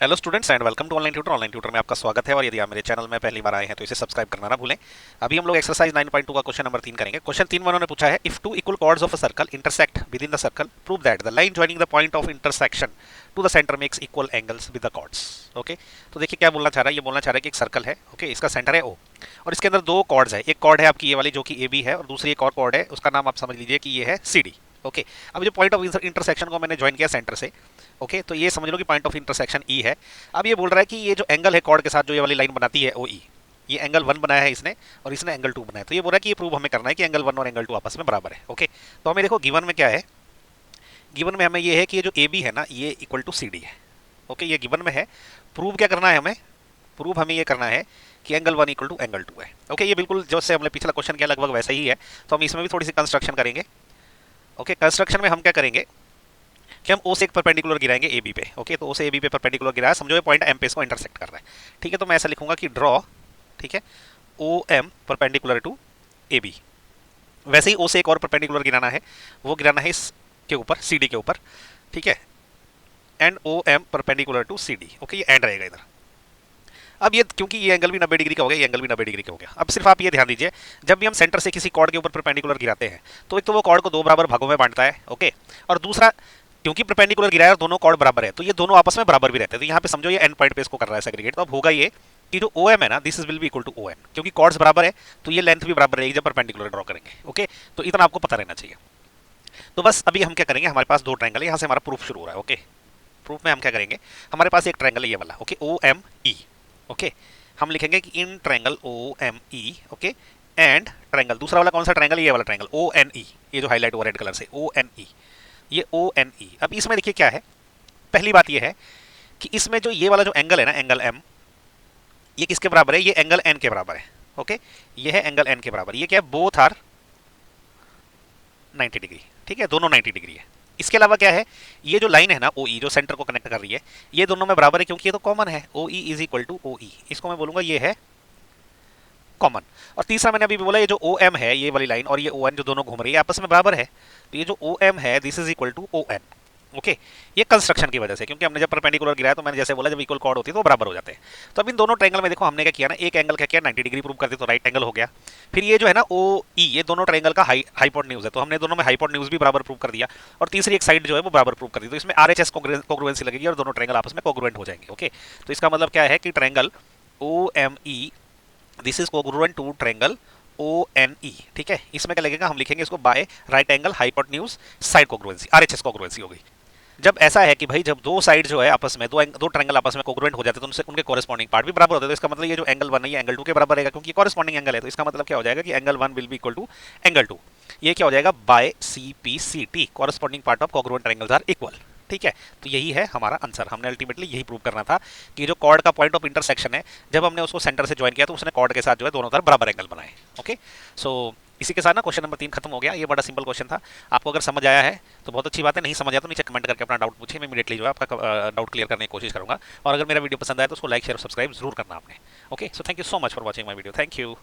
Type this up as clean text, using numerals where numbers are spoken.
Hello students and welcome to online tutor में आपका स्वागत है। और यदि आप मेरे चैनल में पहली बार आए हैं तो इसे सब्सक्राइब करना ना भूलें। अभी हम लोग एक्सरसाइज 9.2 का क्वेश्चन नंबर 3 करेंगे। क्वेश्चन 3 में उन्होंने पूछा है, if two equal chords of a circle intersect within the circle prove that the line joining the point of intersection to the centre makes equal angles with the chords. Okay, तो देखिए क्या बोलना चाह रहा है। ये बोलना चाह रहा है कि एक सर्कल है, ओके, इसका सेंटर है ओ, और इसके अंदर दो कॉर्ड्स है। एक कॉर्ड है आपकी ये वाली जो कि ए बी है, और दूसरी एक और कॉर्ड है, उसका नाम आप समझ लीजिए कि ये है सी डी। ओके, अब जो पॉइंट ऑफ इंटरसेक्शन को मैंने ज्वाइन किया सेंटर से, ओके, तो ये समझ लो कि पॉइंट ऑफ इंटरसेक्शन ई है। अब ये बोल रहा है कि ये जो एंगल है कॉर्ड के साथ जो ये वाली लाइन बनाती है ओ ई, ये एंगल 1 बनाया है इसने और इसने एंगल 2 बनाया है। तो ये बोल रहा है कि ये प्रूव हमें करना है कि एंगल 1 और एंगल 2 आपस में बराबर है। ओके, तो हमें देखो गिवन में क्या है। गिवन में हमें ये है कि ये जो ए बी है ना, ये इक्वल टू सी डी है। ओके, ये गिवन में है। प्रूव क्या करना है हमें? प्रूव हमें ये करना है कि एंगल 1 इक्वल टू एंगल 2 है। ओके, ये बिल्कुल जो से हमने पिछला क्वेश्चन किया लगभग वैसा ही है। तो हम इसमें भी थोड़ी सी कंस्ट्रक्शन करेंगे। ओके, कंस्ट्रक्शन में हम क्या करेंगे कि हम ओ से एक परपेंडिकुलर गिराएंगे ए बी पे। ओके, तो ओ से ए बी पे परपेंडिकुलर गिराया, समझो ये पॉइंट एम पे इसको इंटरसेक्ट कर रहा है। ठीक है, तो मैं ऐसा लिखूंगा कि ड्रॉ, ठीक है, O M perpendicular to A B. वैसे ही ओ से एक और परपेंडिकुलर गिराना है, वो गिराना है इस के ऊपर, सी डी के ऊपर। ठीक है, and O M perpendicular to C D. Okay, ये एंड रहेगा इधर। अब ये क्योंकि ये एंगल भी 90 डिग्री का हो गया, ये एंगल भी 90 डिग्री का हो गया। अब सिर्फ आप ये ध्यान दीजिए, जब भी हम सेंटर से किसी कॉर्ड के ऊपर परपेंडिकुलर गिराते हैं तो एक तो वो कॉर्ड को दो बराबर भागों में बांटता है। ओके, और दूसरा क्योंकि परपेंडिकुलर गिराया और दोनों कॉर्ड बराबर है तो ये दोनों आपस में बराबर भी रहते हैं। तो यहाँ पे समझो ये एंड पॉइंट पे इसको कर रहा है सेग्रीगेट। तो अब होगा ये कि जो ओ एम है ना, this is will be equal to O M, क्योंकि कॉर्ड्स बराबर है तो ये लेंथ भी बराबर रहेगी जब परपेंडिकुलर ड्रॉ करेंगे। ओके, तो इतना आपको पता रहना चाहिए। तो बस अभी हम क्या करेंगे, हमारे पास दो ट्रायंगल है, यहाँ से हमारा प्रूफ शुरू हो रहा है। ओके, प्रूफ में हम क्या करेंगे, हमारे पास एक ट्रायंगल है ये वाला, okay, O M E. Okay, हम लिखेंगे कि in triangle O M E, okay, and triangle दूसरा वाला कौन सा ट्रायंगल, ये वाला ट्रायंगल ओ एन ई, ये जो हाईलाइट हुआ रेड कलर से, ओ एन ई, ये ओ एन ई। अब इसमें देखिए क्या है, पहली बात ये है कि इसमें जो ये वाला जो एंगल है ना, एंगल एम, ये किसके बराबर है, ये एंगल एन के बराबर है। ओके, ये है एंगल एन के बराबर। ये क्या है, बोथ आर 90 डिग्री। ठीक है, दोनों 90 डिग्री है। इसके अलावा क्या है, ये जो लाइन है ना ओ ई, जो सेंटर को कनेक्ट कर रही है, ये दोनों में बराबर है क्योंकि ये तो कॉमन है। O E is equal to O E, इसको मैं बोलूंगा ये है कॉमन। और तीसरा मैंने अभी भी बोला, ये जो ओ एम है ये वाली लाइन और ये ओ एन जो दोनों घूम रही है आपस में बराबर है। तो ये जो ओ एम है this is equal to O N. Okay, ये कंस्ट्रक्शन की वजह से, क्योंकि हमने जब परपेंडिकुलर गिराया तो मैंने जैसे बोला जब इक्वल कॉर्ड होती है तो बराबर हो जाते हैं। तो अब इन दोनों ट्रायंगल में देखो हमने क्या किया ना, एक एंगल क्या किया 90 डिग्री प्रूव कर दी तो राइट एंगल हो गया। फिर ये जो है ना ओ ई, ये दोनों ट्रायंगल का हाइपोटेन्यूज है, तो हमने दोनों में हाइपोटेन्यूज भी बराबर प्रूव कर दिया। और तीसरी एक साइड जो है वो बराबर प्रूव कर दी, तो इसमें आर एच एस कॉन्ग्रुएंसी लगेगी और दोनों ट्रायंगल आपस में कॉन्ग्रुएंट हो जाएंगे। ओके, तो इसका मतलब क्या है कि triangle O M E, this is congruent to triangle O N E. ठीक है, इसमें क्या लगेगा, हम लिखेंगे इसको by right angle hypotenuse side congruency, R H S congruency हो गई। जब ऐसा है कि भाई जब दो साइड जो है आपस में दो ट्रायंगल आपस में कोग्रुएंट हो जाते हैं तो उनसे उनके कॉरेस्पॉन्डिंग पार्ट भी बराबर होते हैं। तो इसका मतलब ये जो एंगल 1 है ये एंगल 2 के बराबर रहेगा क्योंकि कॉरेस्पॉन्डिंग एंगल है। तो इसका मतलब क्या हो जाएगा कि angle 1 will be equal to angle 2। ये क्या हो जाएगा, by C P C T, corresponding part of congruent triangles are equal. ठीक है, तो यही है हमारा आंसर। हमने अल्टीमेटली यही प्रूव करना था कि जो कॉर्ड का पॉइंट ऑफ इंटरसेक्शन है, जब हमने उसको सेंटर से ज्वाइन किया तो उसने कॉर्ड के साथ जो है दोनों तरफ बराबर एंगल बनाए। ओके, सो इसी के साथ ना क्वेश्चन नंबर 3 खत्म हो गया। ये बड़ा सिंपल क्वेश्चन था। आपको अगर समझ आया है तो बहुत अच्छी बात है, नहीं समझ आया तो नीचे कमेंट करके अपना डाउट पूछिए, मैं इमीडिएटली जो है आपका डाउट क्लियर करने की कोशिश करूंगा। और अगर मेरा वीडियो पसंद आया तो उसको लाइक शेयर और सब्सक्राइब जरूर करना आपने। Okay, so thank you so much for watching my video. Thank you.